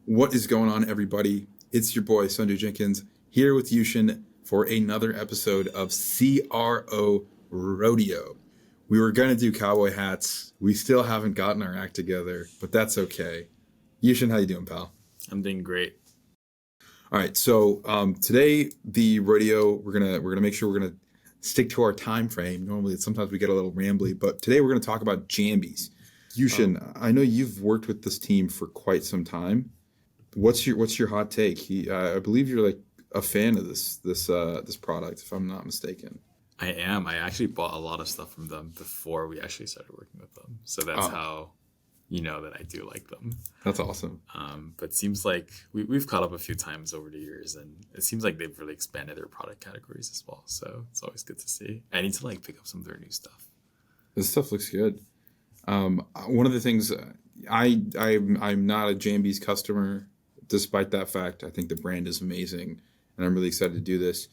What is going on, everybody? It's your boy, Sanjay Jenkins, here with Yuxin for another episode of CRO Rodeo. We were going to do cowboy hats. We still haven't gotten our act together, but that's okay. Yuxin, how you doing, pal? I'm doing great. All right, so today, the rodeo, we're gonna make sure we're gonna stick to our time frame. Normally, sometimes we get a little rambly, but today we're gonna talk about Jambies. Yuxin, I know you've worked with this team for quite some time. What's your hot take? I believe you're like a fan of this product, if I'm not mistaken. I am. I actually bought a lot of stuff from them before we actually started working with them. So that's how you know that I do like them. That's awesome. But it seems like we've caught up a few times over the years, and it seems like they've really expanded their product categories as well. So it's always good to see. I need to pick up some of their new stuff. This stuff looks good. One of the things I'm not a Jambies customer. Despite that fact, I think the brand is amazing, and I'm really excited to do this.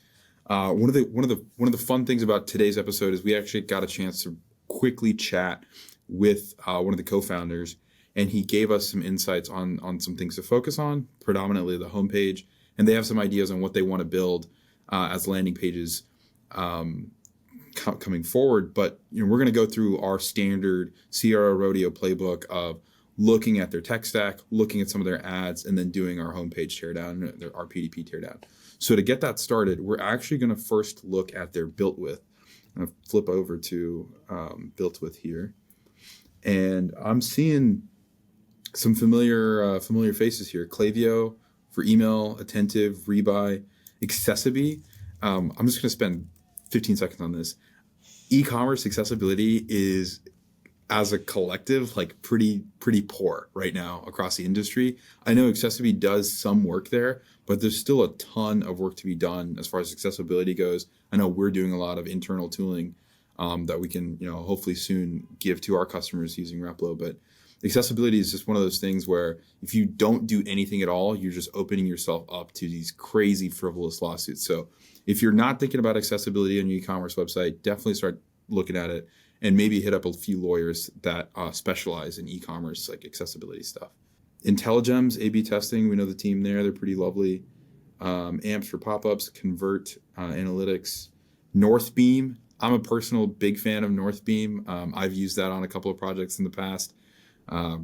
One of the fun things about today's episode is we actually got a chance to quickly chat with one of the co-founders, and he gave us some insights on some things to focus on, predominantly the homepage, and they have some ideas on what they want to build as landing pages coming forward. But we're going to go through our standard CRO Rodeo playbook of looking at their tech stack, looking at some of their ads, and then doing our homepage teardown, our PDP teardown. So to get that started, we're actually going to first look at their built with. I'm going to flip over to built with here. And I'm seeing some familiar faces here. Klaviyo for email, Attentive, Rebuy, Accessibility. I'm just going to spend 15 seconds on this. E-commerce accessibility is, as a collective, pretty poor right now across the industry. I know Accessibility does some work there, but there's still a ton of work to be done as far as accessibility goes. I know we're doing a lot of internal tooling that we can, hopefully soon give to our customers using Replo. But accessibility is just one of those things where if you don't do anything at all, you're just opening yourself up to these crazy frivolous lawsuits. So if you're not thinking about accessibility on your e-commerce website, definitely start looking at it. And maybe hit up a few lawyers that specialize in e-commerce, like accessibility stuff. IntelliGems, A/B testing, we know the team there. They're pretty lovely. AMPs for pop-ups, Convert Analytics. Northbeam, I'm a personal big fan of Northbeam. I've used that on a couple of projects in the past.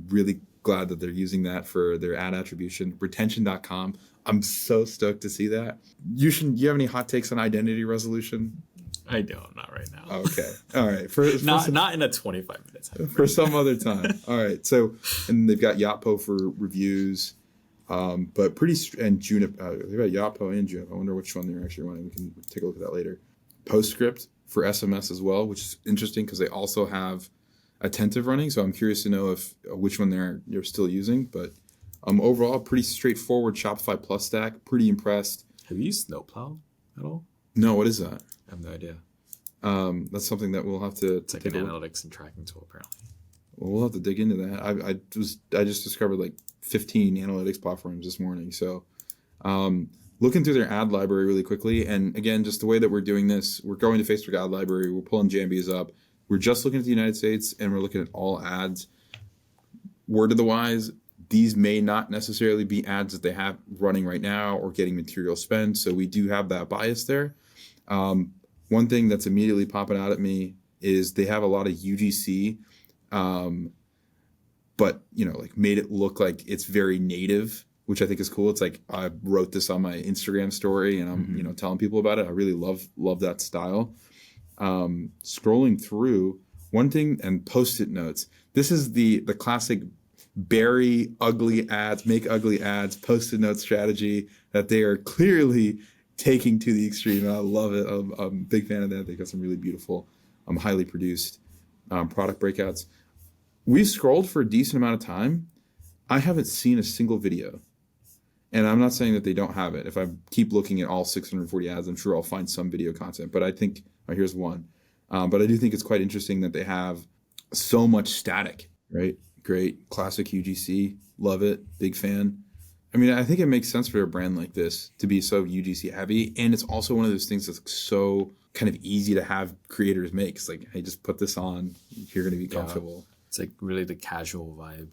Really glad that they're using that for their ad attribution. Retention.com, I'm so stoked to see that. Do you have any hot takes on identity resolution? I don't, not right now. Okay. All right. Not in a 25 minutes. For some other time. All right. So, and they've got Yotpo for reviews, but and Juniper. They've got Yotpo and Juniper. I wonder which one they're actually running. We can take a look at that later. Postscript for SMS as well, which is interesting because they also have Attentive running. So I'm curious to know which one you're still using. But overall, pretty straightforward Shopify Plus stack. Pretty impressed. Have you used Snowplow at all? No. What is that? I have no idea. That's something that we'll have to. It's like an analytics and tracking tool, apparently. Well, we'll have to dig into that. I just discovered 15 analytics platforms this morning. So, looking through their ad library really quickly, and again, just the way that we're doing this, we're going to Facebook ad library, we're pulling Jambies up. We're just looking at the United States, and we're looking at all ads. Word of the wise, these may not necessarily be ads that they have running right now or getting material spend. So we do have that bias there. One thing that's immediately popping out at me is they have a lot of UGC, but made it look like it's very native, which I think is cool. It's like I wrote this on my Instagram story, and I'm telling people about it. I really love that style. Scrolling through one thing, and post-it notes. This is the classic bury ugly ads, make ugly ads, post-it note strategy that they are clearly taking to the extreme. And I love it. I'm a big fan of that. They got some really beautiful, highly produced product breakouts. We've scrolled for a decent amount of time. I haven't seen a single video. And I'm not saying that they don't have it. If I keep looking at all 640 ads, I'm sure I'll find some video content. But I think, here's one. But I do think it's quite interesting that they have so much static, right? Great. Classic UGC. Love it. Big fan. I mean, I think it makes sense for a brand like this to be so UGC heavy. And it's also one of those things that's so kind of easy to have creators make. It's like, hey, just put this on. You're going to be comfortable. It's like really the casual vibe.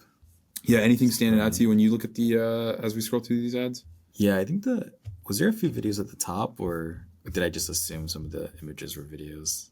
Yeah. Anything standing out to you when you look at the as we scroll through these ads? Yeah, I think was there a few videos at the top, or did I just assume some of the images were videos?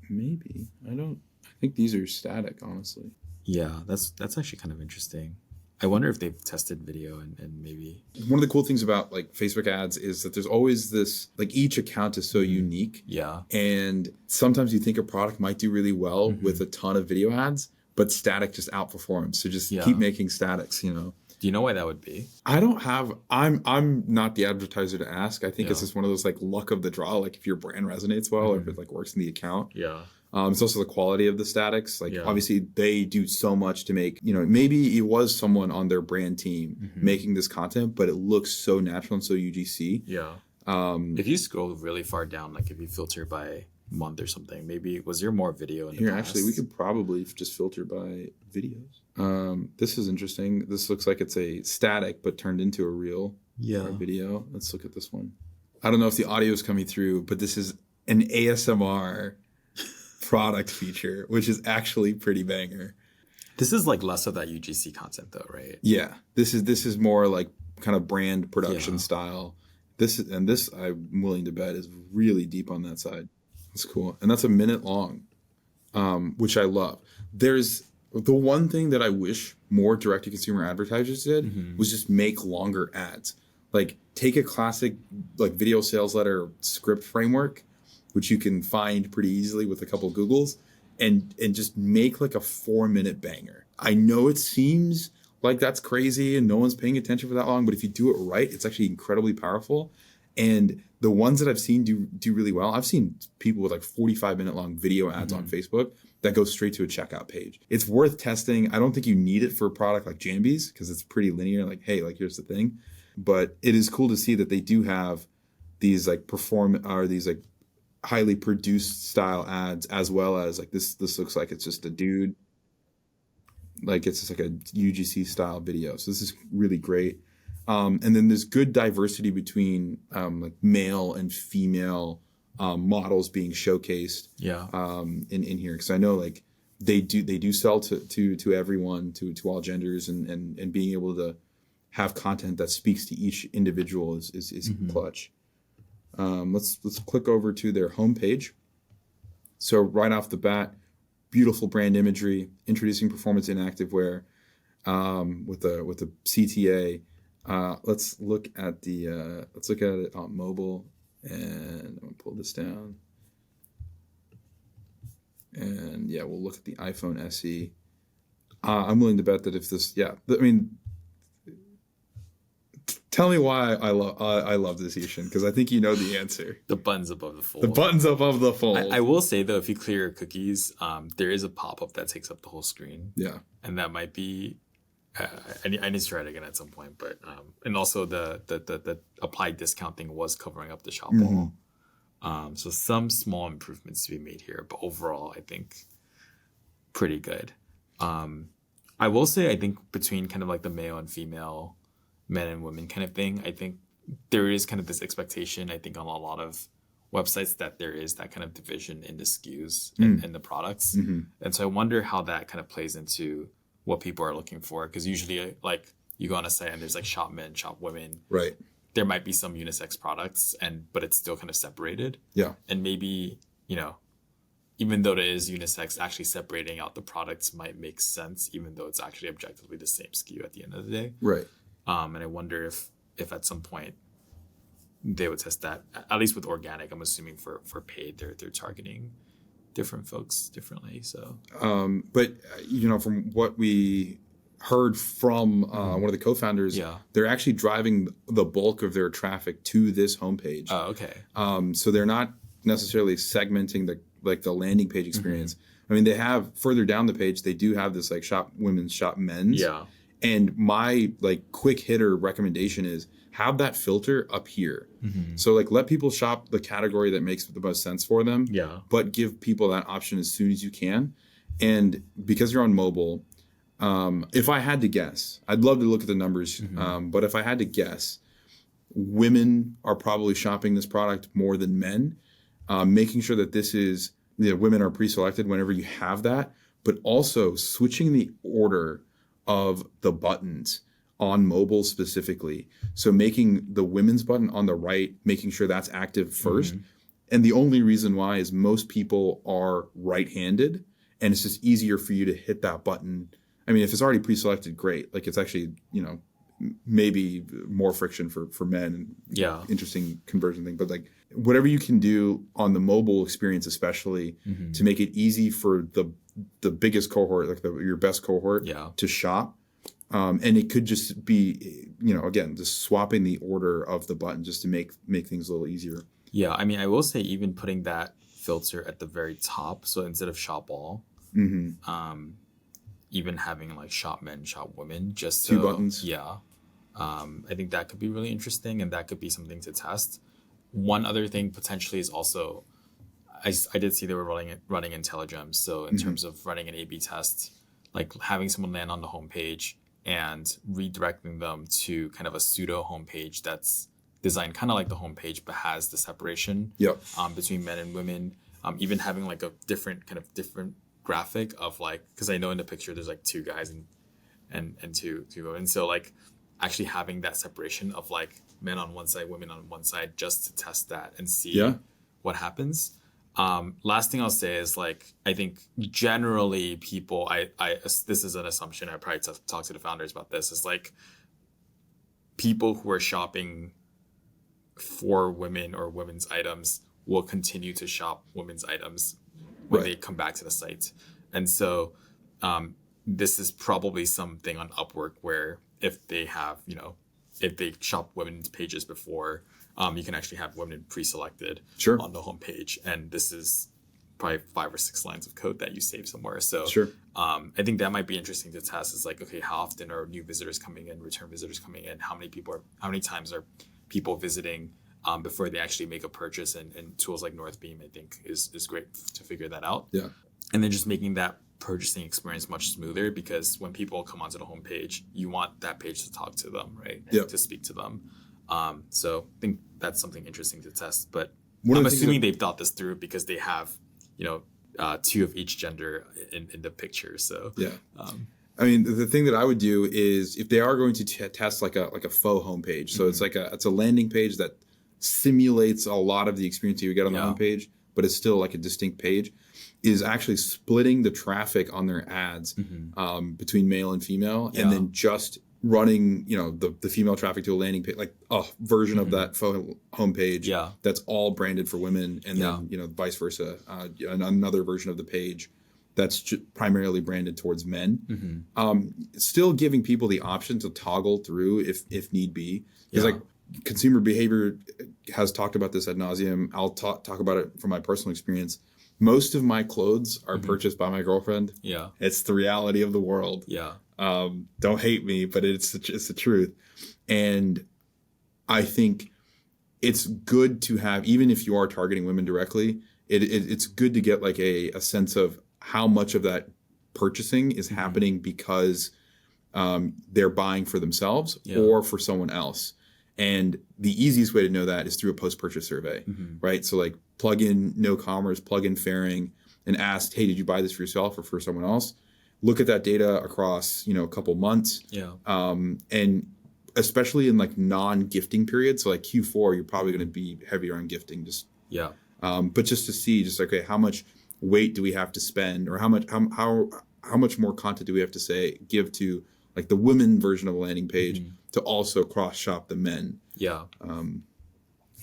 Maybe. I think these are static, honestly. Yeah, that's actually kind of interesting. I wonder if they've tested video and maybe. One of the cool things about like Facebook ads is that there's always this, like each account is so unique. Yeah. And sometimes you think a product might do really well with a ton of video ads, but static just outperforms. So just keep making statics, you know. Do you know why that would be? I'm not the advertiser to ask. I think it's just one of those like luck of the draw. Like if your brand resonates well or if it like works in the account. Yeah. It's also the quality of the statics. Like obviously they do so much to make, you know, maybe it was someone on their brand team making this content, but it looks so natural and so UGC. Yeah. If you scroll really far down, like if you filter by month or something, maybe was there more video in the past? Actually, we could probably just filter by videos. This is interesting. This looks like it's a static, but turned into a real video. Let's look at this one. I don't know if the audio is coming through, but this is an ASMR product feature, which is actually pretty banger. This is like less of that UGC content though, right? Yeah. This is more like kind of brand production style. This I'm willing to bet is really deep on that side. That's cool. And that's a minute long, which I love. There's the one thing that I wish more direct-to-consumer advertisers did was just make longer ads. Like take a classic like video sales letter script framework, which you can find pretty easily with a couple of Googles, and just make like a 4-minute banger. I know it seems like that's crazy and no one's paying attention for that long, but if you do it right, it's actually incredibly powerful. And the ones that I've seen do really well. I've seen people with like 45-minute long video ads on Facebook that go straight to a checkout page. It's worth testing. I don't think you need it for a product like Jambies because it's pretty linear. Like, hey, like here's the thing. But it is cool to see that they do have these like these like highly produced style ads, as well as like this looks like it's just a dude. Like it's just like a UGC style video. So this is really great. And then there's good diversity between like male and female models being showcased in here. Because I know like they do sell to everyone, to all genders, and being able to have content that speaks to each individual is clutch. Let's click over to their homepage. So right off the bat, beautiful brand imagery, introducing performance in activewear with the CTA. Let's look at it on mobile, and I'm gonna pull this down. And yeah, we'll look at the iPhone SE. I'm willing to bet that if this, tell me why I love this, Yuxin, because I think you know the answer. The buttons above the fold. The buttons above the fold. I will say though, if you clear your cookies, there is a pop-up that takes up the whole screen. Yeah, and that might be. I need to try it again at some point, but and also the applied discount thing was covering up the shop wall. So some small improvements to be made here, but overall, I think pretty good. I will say, I think between kind of like the male and female, men and women kind of thing, I think there is kind of this expectation, I think on a lot of websites, that there is that kind of division in the SKUs and the products. And so I wonder how that kind of plays into what people are looking for. Because usually like you go on a site and there's like shop men, shop women. Right. There might be some unisex products, but it's still kind of separated. Yeah. And maybe, even though it is unisex, actually separating out the products might make sense, even though it's actually objectively the same SKU at the end of the day. Right. And I wonder if at some point they would test that, at least with organic. I'm assuming for paid, they're targeting different folks differently. So, but from what we heard from one of the co-founders, they're actually driving the bulk of their traffic to this homepage. Oh, okay. So they're not necessarily segmenting the landing page experience. I mean, they have further down the page, they do have this like shop women's, shop men's. Yeah. And my like quick hitter recommendation is have that filter up here. So like let people shop the category that makes the most sense for them. Yeah. But give people that option as soon as you can. And because you're on mobile, if I had to guess, I'd love to look at the numbers. But if I had to guess, women are probably shopping this product more than men. Making sure that this is, women are pre-selected whenever you have that, but also switching the order of the buttons on mobile specifically. So making the women's button on the right, making sure that's active first. And the only reason why is most people are right-handed, and it's just easier for you to hit that button. I mean, if it's already pre-selected, great. Like, it's actually, maybe more friction for men. Yeah. Interesting conversion thing. But like, whatever you can do on the mobile experience, especially to make it easy for the biggest cohort, like your best cohort, to shop. And it could just be, again, just swapping the order of the button just to make things a little easier. Yeah, I mean, I will say even putting that filter at the very top, so instead of shop all, even having like shop men, shop women, just two buttons. Yeah, I think that could be really interesting, and that could be something to test. One other thing potentially is also, I did see they were running IntelliGems, so in terms of running an A/B test, like having someone land on the homepage and redirecting them to kind of a pseudo homepage that's designed kind of like the homepage, but has the separation between men and women. Even having like a different graphic of like, because I know in the picture there's like two guys and two women. So like actually having that separation of like men on one side, women on one side, just to test that and see what happens. Last thing I'll say is like, I think generally people, this is an assumption, I probably talk to the founders about this, is like people who are shopping for women or women's items will continue to shop women's items when they come back to the site. And so this is probably something on Upwork where if they have, if they shop women's pages before, you can actually have women pre-selected on the homepage. And this is probably 5 or 6 lines of code that you save somewhere. So I think that might be interesting to test. Is like, okay, how often are new visitors coming in, return visitors coming in? How many times are people visiting before they actually make a purchase? And tools like Northbeam, I think, is great to figure that out. Yeah. And then just making that purchasing experience much smoother, because when people come onto the homepage, you want that page to talk to them, right? Yeah. To speak to them. So I think that's something interesting to test. But I'm assuming they've thought this through because they have, 2 of each gender in the picture. So yeah. I mean, the thing that I would do is if they are going to test like a faux homepage, so it's a landing page that simulates a lot of the experience you get on the homepage, but it's still like a distinct page, is actually splitting the traffic on their ads between male and female, and then just running, the female traffic to a landing page, like a version of that faux homepage that's all branded for women, and then vice versa, another version of the page that's primarily branded towards men. Still giving people the option to toggle through if need be. Because like consumer behavior has talked about this ad nauseum. I'll talk about it from my personal experience. Most of my clothes are purchased by my girlfriend. Yeah, it's the reality of the world. Yeah, don't hate me, but it's the truth. And I think it's good to have, even if you are targeting women directly, it's good to get like a sense of how much of that purchasing is happening because they're buying for themselves or for someone else. And the easiest way to know that is through a post-purchase survey, right? So like plug in no commerce, plug in fairing, and ask, hey, did you buy this for yourself or for someone else? Look at that data across, a couple months. And especially in like non-gifting periods, so like Q4, you're probably going to be heavier on gifting. But just to see, okay, how much weight do we have to spend, or how much more content do we have to give to like the women version of a landing page to also cross shop the men.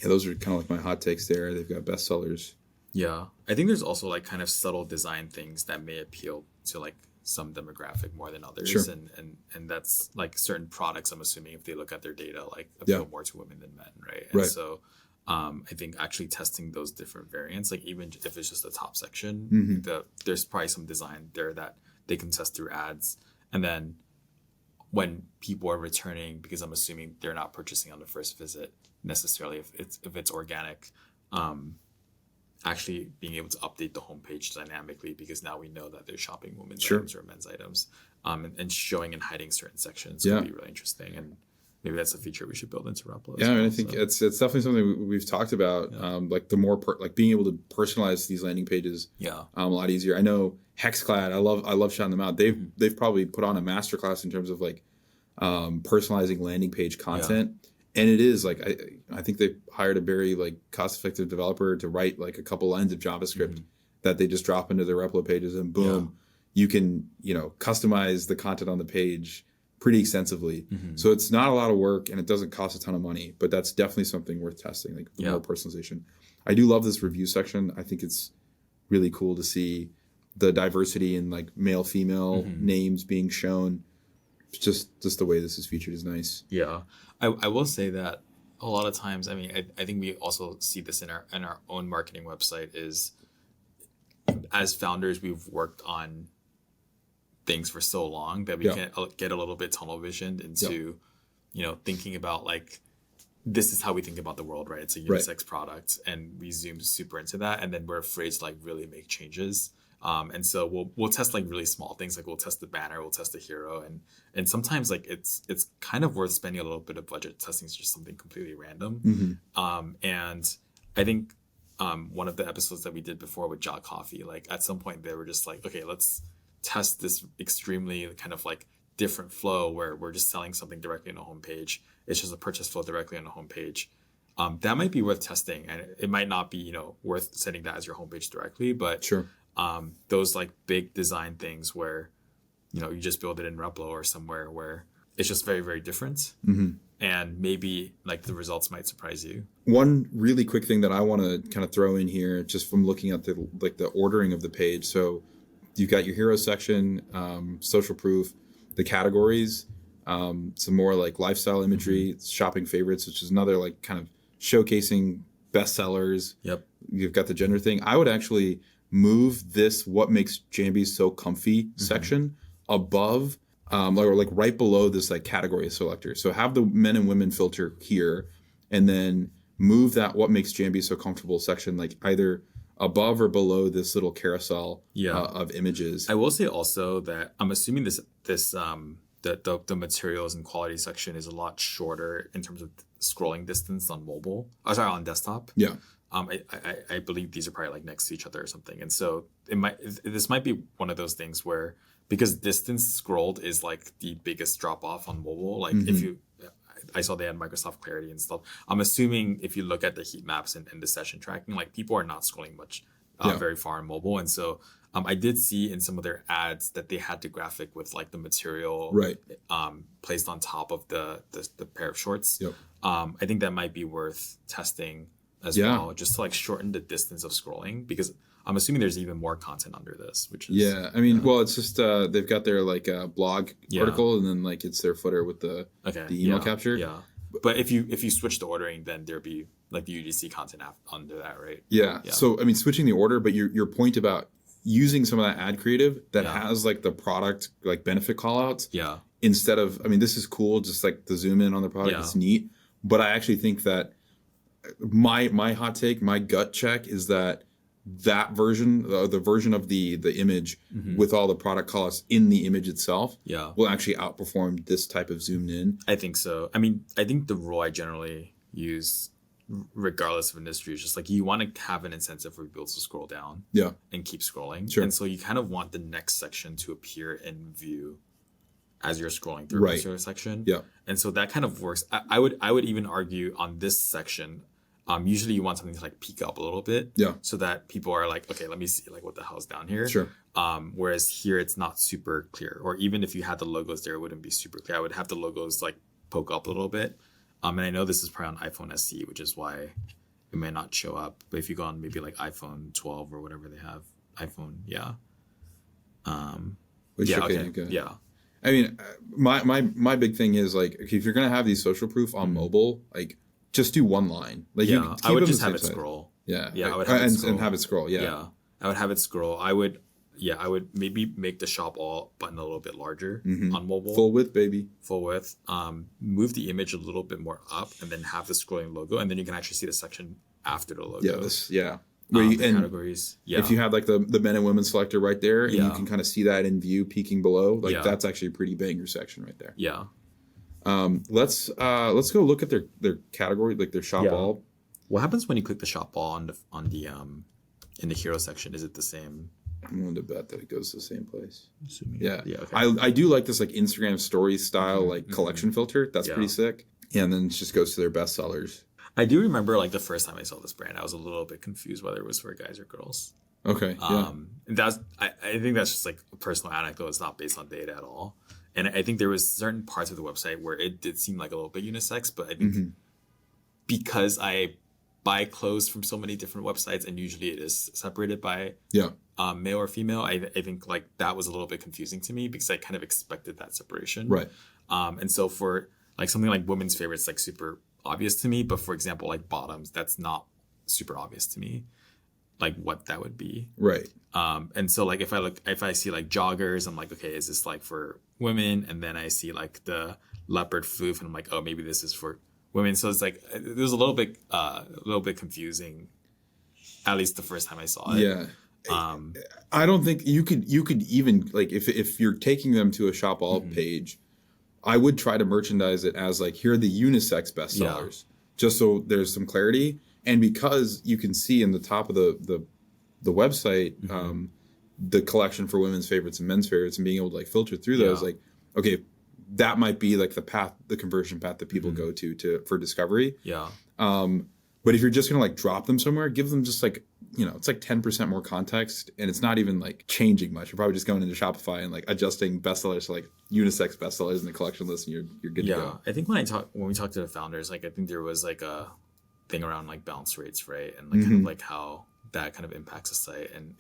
Those are kind of like my hot takes there. They've got bestsellers. I think there's also like kind of subtle design things that may appeal to like some demographic more than others. And that's like certain products, I'm assuming, if they look at their data, like appeal more to women than men, right? And so I think actually testing those different variants, like even if it's just the top section, there's probably some design there that they can test through ads. And then when people are returning, because I'm assuming they're not purchasing on the first visit necessarily, if it's organic, actually being able to update the homepage dynamically, because now we know that they're shopping women's items or men's items, and showing and hiding certain sections would be really interesting. And maybe that's a feature we should build into Replo. Yeah, I think it's definitely something we've talked about. Like the more like being able to personalize these landing pages, a lot easier. I know Hexclad, I love shouting them out. They've probably put on a masterclass in terms of like personalizing landing page content. And it is like I think they hired a very like cost-effective developer to write like a couple lines of JavaScript that they just drop into their Replo pages, and boom, you can customize the content on the page pretty extensively. So it's not a lot of work and it doesn't cost a ton of money, but that's definitely something worth testing, like more personalization. I do love this review section. I think it's really cool to see the diversity in like male, female names being shown. Just the way this is featured is nice. Yeah. I will say that a lot of times, I mean, I think we also see this in our own marketing website is, as founders, we've worked on things for so long that we can get a little bit tunnel visioned into, thinking about like, this is how we think about the world, right? It's a unisex product, and we zoom super into that, and then we're afraid to like really make changes. And so we'll test like really small things, like we'll test the banner, we'll test the hero, and sometimes like it's kind of worth spending a little bit of budget testing just something completely random. And I think one of the episodes that we did before with Jot Coffee, like at some point they were just like, okay, let's test this extremely kind of like different flow where we're just selling something directly on a homepage. It's just a purchase flow directly on a homepage. That might be worth testing, and it might not be worth setting that as your homepage directly, but sure. Those like big design things where, you just build it in Replo or somewhere where it's just very, very different. And maybe like the results might surprise you. One really quick thing that I want to kind of throw in here, just from looking at the ordering of the page. So you've got your hero section, social proof, the categories, some more like lifestyle imagery, shopping favorites, which is another like kind of showcasing bestsellers. Yep. You've got the gender thing. I would actually move this what makes Jambies so comfy section above or like right below this like category selector. So have the men and women filter here, and then move that what makes Jambies so comfortable section like either above or below this little carousel of images. I will say also that I'm assuming the materials and quality section is a lot shorter in terms of scrolling distance on mobile. On desktop. Yeah. I believe these are probably like next to each other or something, and so this might be one of those things where, because distance scrolled is like the biggest drop off on mobile. Like I saw they had Microsoft Clarity and stuff. I'm assuming if you look at the heat maps and the session tracking, like people are not scrolling much very far on mobile, and so I did see in some of their ads that they had the graphic with like the material placed on top of the pair of shorts. Yep. I think that might be worth testing as well, just to like shorten the distance of scrolling, because I'm assuming there's even more content under this, which is I mean, well, it's just they've got their like blog article, and then like it's their footer with the email capture. Yeah, but if you switch the ordering, then there'd be like the UGC content under that, right? Yeah. So I mean, switching the order, but your point about using some of that ad creative that has like the product like benefit callouts. Yeah. Instead of, I mean, this is cool, just like the zoom in on the product, it's neat. But I actually think that my hot take, my gut check is that version, the version of the image with all the product callouts in the image itself, will actually outperform this type of zoomed in. I think so. I mean, I think the rule I generally use, regardless of industry, is just like you want to have an incentive for people to scroll down and keep scrolling. Sure. And so you kind of want the next section to appear in view as you're scrolling through a particular section. Yeah. And so that kind of works. I would even argue on this section, usually you want something to like peek up a little bit, so that people are like, okay, let me see like what the hell's down here. Sure. Whereas here it's not super clear, or even if you had the logos there, it wouldn't be super clear. I would have the logos like poke up a little bit. And I know this is probably on iPhone SE, which is why it may not show up. But if you go on maybe like iPhone 12 or whatever they have, iPhone, I mean, my big thing is like, if you're gonna have these social proof on mobile, like just do one line. Like you keep I would just have it scroll. Yeah. I would have it scroll. And have it scroll. I would have it scroll. I would maybe make the shop all button a little bit larger on mobile. Full width, baby. Full width. Move the image a little bit more up, and then have the scrolling logo, and then you can actually see the section after the logo. And categories. If you have like the men and women selector right there, and you can kind of see that in view peeking below, like that's actually a pretty banger section right there. Yeah. Let's go look at their category, like their shop all. What happens when you click the shop all on the in the hero section? Is it the same? I'm willing to bet that it goes to the same place. Assuming. Yeah. Okay. I do like this like Instagram story style like collection filter. That's pretty sick. And then it just goes to their bestsellers. I do remember like the first time I saw this brand, I was a little bit confused whether it was for guys or girls. Okay. Yeah. I think that's just like a personal anecdote. It's not based on data at all. And I think there was certain parts of the website where it did seem like a little bit unisex, but I think because I buy clothes from so many different websites and usually it is separated by male or female, I think like that was a little bit confusing to me because I kind of expected that separation. Right. And so for like something like women's favorites, like super obvious to me, but for example, like bottoms, that's not super obvious to me, like what that would be. Right. And so like if I see like joggers, I'm like, okay, is this like for women? And then I see like the leopard floof and I'm like, oh, maybe this is for women. So it's like it was a little bit confusing, at least the first time I saw it. Yeah. I don't think you could even like if you're taking them to a shop all page, I would try to merchandise it as like, here are the unisex bestsellers, just so there's some clarity. And because you can see in the top of the website, the collection for women's favorites and men's favorites, and being able to like filter through those, like, okay, that might be like the conversion path that people go to for discovery. Yeah. But if you're just gonna like drop them somewhere, give them just like, it's like 10% more context, and it's not even like changing much. You're probably just going into Shopify and like adjusting bestsellers to like unisex bestsellers in the collection list, and you're good to go. I think when we talked to the founders, like I think there was like a thing around like bounce rates, right? And like kind of like how that kind of impacts the site. And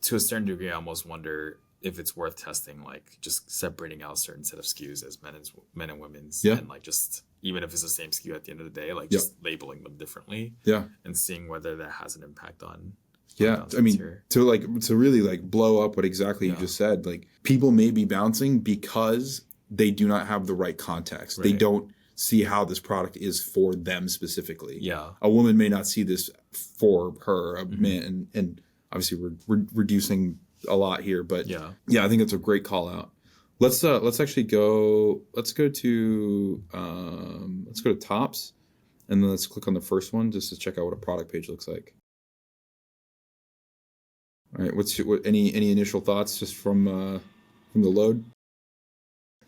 to a certain degree, I almost wonder if it's worth testing, like just separating out a certain set of SKUs as men and women's, and like just even if it's the same SKU at the end of the day, like just labeling them differently, and seeing whether that has an impact on. I mean, to really like blow up what exactly you just said, like people may be bouncing because they do not have the right context. Right. They don't see how this product is for them specifically. Yeah, a woman may not see this for her, a man, and obviously we're reducing a lot here, but I think it's a great call out. Let's actually go. Let's go to tops, and then let's click on the first one just to check out what a product page looks like. All right, any initial thoughts just from the load?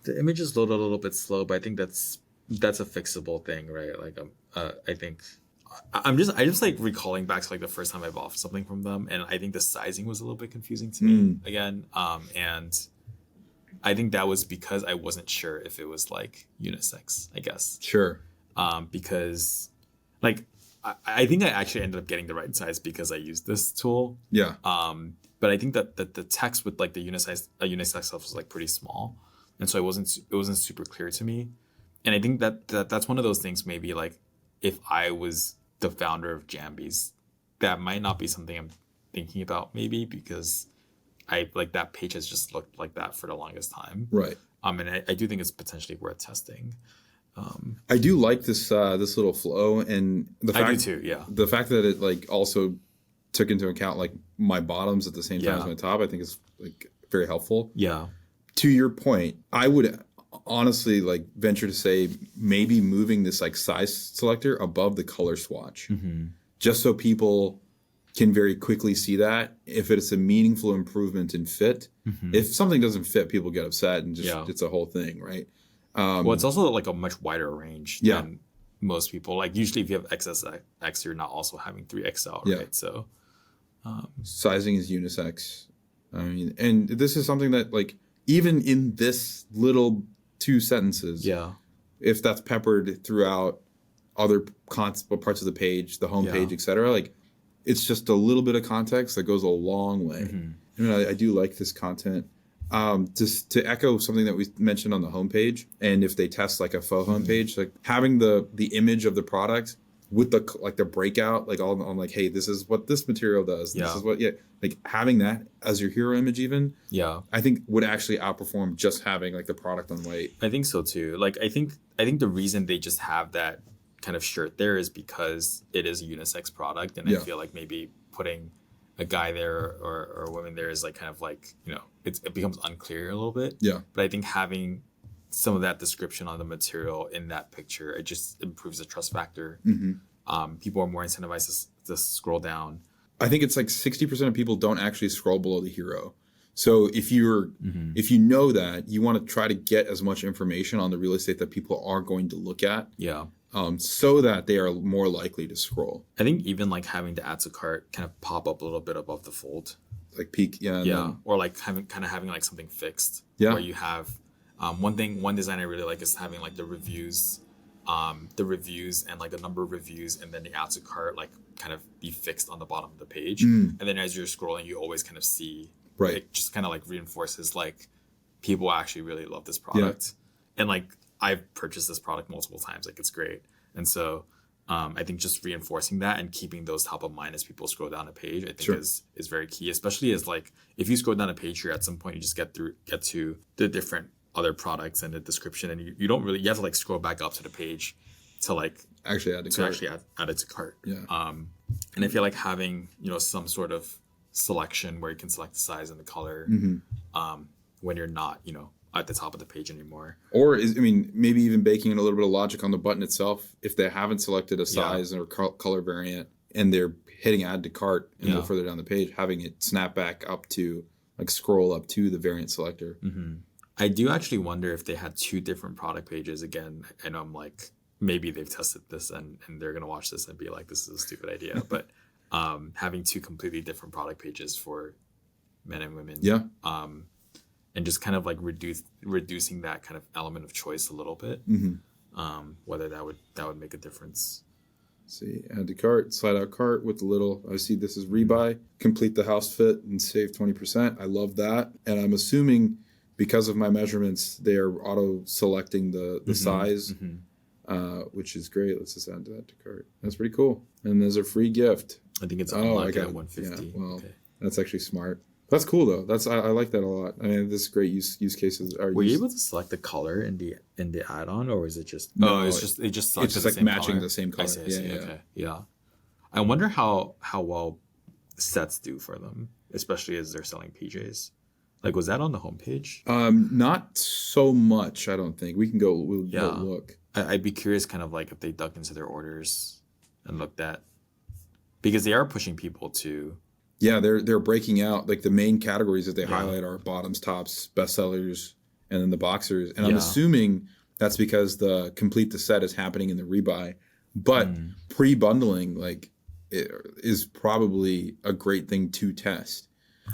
The image is loaded a little bit slow, but I think that's a fixable thing, right? Like I think I just like recalling back to like the first time I bought something from them, and I think the sizing was a little bit confusing to me again. And I think that was because I wasn't sure if it was like unisex, I guess. Sure. Because like I think I actually ended up getting the right size because I used this tool. Yeah. But I think that the text with like the unisex stuff was like pretty small, and so it wasn't super clear to me. And I think that's one of those things, maybe like if I was the founder of Jambies, that might not be something I'm thinking about, maybe because I like that page has just looked like that for the longest time. Right. And I do think it's potentially worth testing. I do like this little flow, and the fact, I do too. Yeah. The fact that it like also took into account like my bottoms at the same time as my top, I think is like very helpful. Yeah. To your point, I would honestly like venture to say maybe moving this like size selector above the color swatch, just so people can very quickly see that if it's a meaningful improvement in fit. If something doesn't fit, people get upset and just it's a whole thing, right? Well, it's also like a much wider range than most people. Like usually if you have XSX, you're not also having 3XL, right? So sizing is unisex. I mean, and this is something that like even in this little 2 sentences, if that's peppered throughout other parts of the page, the home page, etc., like it's just a little bit of context that goes a long way. I mean, I do like this content. Just to echo something that we mentioned on the homepage, and if they test like a faux homepage, like having the image of the product with the breakout, like all on like, hey, this is what this material does. This is what like having that as your hero image, even I think would actually outperform just having like the product on white. I think so too. Like I think the reason they just have that kind of shirt there is because it is a unisex product, and I feel like maybe putting a guy there or a woman there is like kind of like, it becomes unclear a little bit. Yeah. But I think having some of that description on the material in that picture, it just improves the trust factor. People are more incentivized to scroll down. I think it's like 60% of people don't actually scroll below the hero. So if you know that, you want to try to get as much information on the real estate that people are going to look at. Yeah. So that they are more likely to scroll. I think even like having the add to cart kind of pop up a little bit above the fold. Like peak, yeah. Or like having like something fixed. Yeah. Where you have one design I really like is having like the reviews and like the number of reviews, and then the add to cart like kind of be fixed on the bottom of the page. And then as you're scrolling, you always kind of see, right, it just kind of like reinforces like people actually really love this product. And like I've purchased this product multiple times, like it's great. And so I think just reinforcing that and keeping those top of mind as people scroll down a page, I think is very key, especially as like if you scroll down a page here, at some point you just get to the different other products and the description, and you don't really, you have to like scroll back up to the page to like actually add it to cart. And I feel like having, you know, some sort of selection where you can select the size and the color when you're not, you know, at the top of the page anymore. Or maybe even baking in a little bit of logic on the button itself. If they haven't selected a size or color variant and they're hitting add to cart and go further down the page, having it snap back up to like scroll up to the variant selector. I do actually wonder if they had two different product pages. Again, I know I'm like, maybe they've tested this and they're going to watch this and be like, this is a stupid idea. But having two completely different product pages for men and women. And just kind of like reducing that kind of element of choice a little bit. Whether that would make a difference. Let's see, add to cart, slide out cart with the little, I see this is rebuy, complete the house fit and save 20%. I love that. And I'm assuming because of my measurements, they are auto selecting the size, which is great. Let's just add that to cart. That's pretty cool. And there's a free gift. I think it's unlocked at 150. Yeah, well, that's actually smart. That's cool though. I like that a lot. I mean, this is great use cases. Were you able to select the color in the add-on, or was it just? No, it's just like matching the same color. I see. Okay. Yeah. I wonder how well sets do for them, especially as they're selling PJs. Like, was that on the homepage? Not so much. I don't think we can go. We'll go look. I'd be curious, kind of like if they dug into their orders and looked at, because they are pushing people to. Yeah, they're breaking out like the main categories that they highlight are bottoms, tops, bestsellers, and then the boxers. And I'm assuming that's because the complete the set is happening in the rebuy, but pre-bundling like is probably a great thing to test.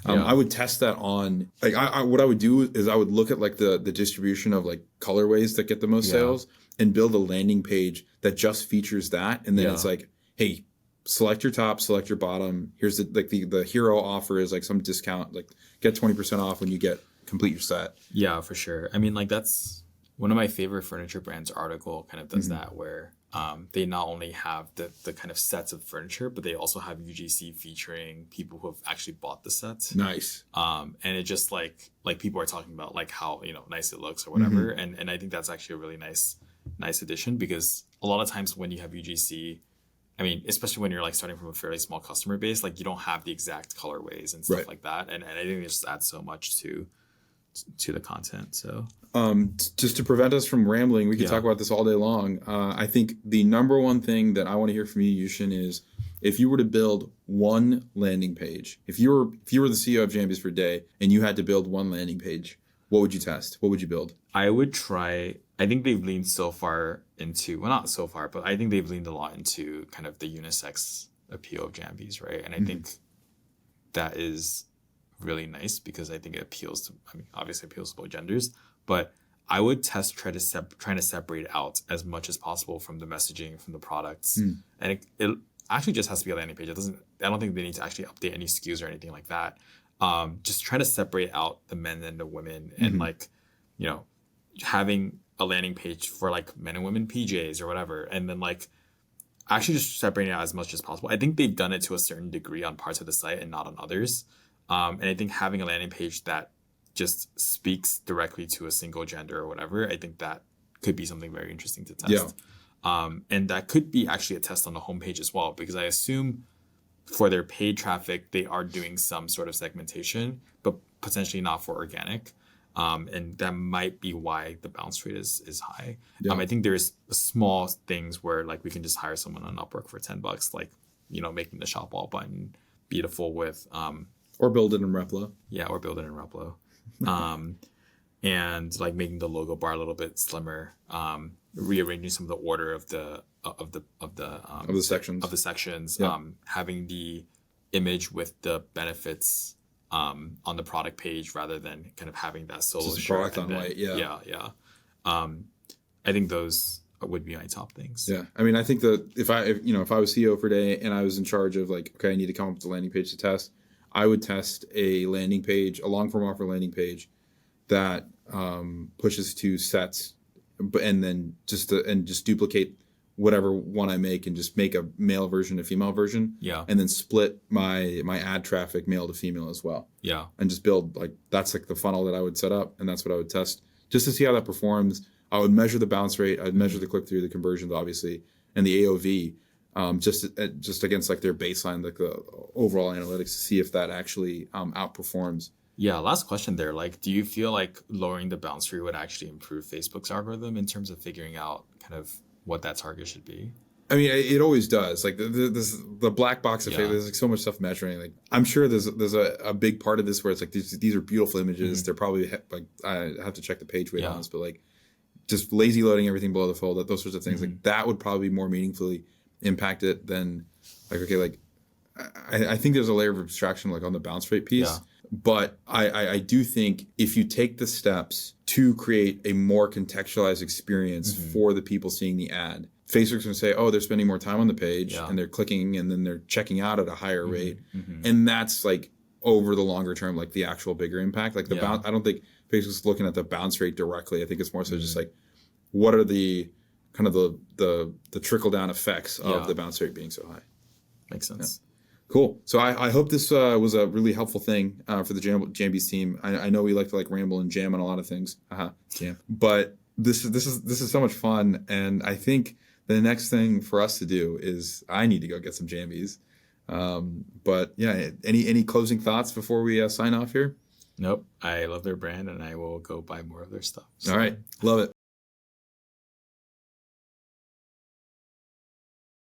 I would test that on like what I would do is I would look at like the distribution of like colorways that get the most sales and build a landing page that just features that, and then it's like, hey, select your top, select your bottom. Here's the hero offer is like some discount, like get 20% off when you complete your set. Yeah, for sure. I mean, like that's one of my favorite furniture brands article kind of does that, where they not only have the kind of sets of furniture, but they also have UGC featuring people who have actually bought the sets. Nice. And it just like people are talking about like how, you know, nice it looks or whatever. And I think that's actually a really nice addition, because a lot of times when you have UGC, I mean, especially when you're like starting from a fairly small customer base, like you don't have the exact colorways and stuff like that. And I think it just adds so much to the content. So just to prevent us from rambling, we could talk about this all day long. I think the number one thing that I want to hear from you, Yuxin, is if you were to build one landing page, if you were the CEO of Jambies for a day and you had to build one landing page, what would you test? What would you build? I would try. I think they've leaned so far into, well, not so far, but I think they've leaned a lot into kind of the unisex appeal of Jambies, right? And I think that is really nice, because I think it appeals to, I mean, obviously appeals to both genders, but I would test trying to separate out as much as possible from the messaging, from the products. And it actually just has to be a landing page. I don't think they need to actually update any SKUs or anything like that. Just trying to separate out the men and the women, and like, you know, having a landing page for like men and women PJs or whatever, and then like actually just separating it out as much as possible. I think they've done it to a certain degree on parts of the site and not on others. And I think having a landing page that just speaks directly to a single gender or whatever, I think that could be something very interesting to test. And that could be actually a test on the homepage as well, because I assume for their paid traffic, they are doing some sort of segmentation, but potentially not for organic. And that might be why the bounce rate is high. Yeah. I think there's small things where like we can just hire someone on Upwork for $10, like, making the shop all button beautiful with or build it in Replo. Yeah, or build it in Replo. And like making the logo bar a little bit slimmer, rearranging some of the order of the sections, Yeah. having the image with the benefits on the product page rather than kind of having that solo just shirt product on white. Yeah. I think those would be my top things. Yeah, I mean, I think that if I was CEO for a day and I was in charge of like, okay, I need to come up with a landing page to test, I would test a landing page, a long form offer landing page that pushes to sets, and then just duplicate whatever one I make and just make a male version, a female version. Yeah. And then split my ad traffic male to female as well. Yeah. And just build that's like the funnel that I would set up, and that's what I would test just to see how that performs. I would measure the bounce rate. I'd measure the click through, the conversions, obviously, and the AOV, just against like their baseline, like the overall analytics, to see if that actually outperforms. Yeah. Last question there. Like, do you feel like lowering the bounce rate would actually improve Facebook's algorithm in terms of figuring out kind of what that target should be? I mean, it always does. Like the black box effect. There's like so much stuff measuring. Like I'm sure there's a big part of this where it's like these are beautiful images. They're probably like, I have to check the page weight on this, but like just lazy loading everything below the fold, those sorts of things. Like that would probably more meaningfully impact it than like, okay, like I think there's a layer of abstraction like on the bounce rate piece. Yeah. But I do think if you take the steps to create a more contextualized experience for the people seeing the ad, Facebook's going to say, oh, they're spending more time on the page and they're clicking and then they're checking out at a higher rate. And that's like over the longer term, like the actual bigger impact. Like bounce, I don't think Facebook's looking at the bounce rate directly. I think it's more so just like, what are the kind of the trickle down effects of the bounce rate being so high? Makes sense. Yeah. Cool. So I hope this was a really helpful thing for the Jambies team. I know we like to like ramble and jam on a lot of things. Jam. But this is so much fun, and I think the next thing for us to do is I need to go get some Jambies. But yeah, any closing thoughts before we sign off here? Nope. I love their brand, and I will go buy more of their stuff. So. All right. Love it.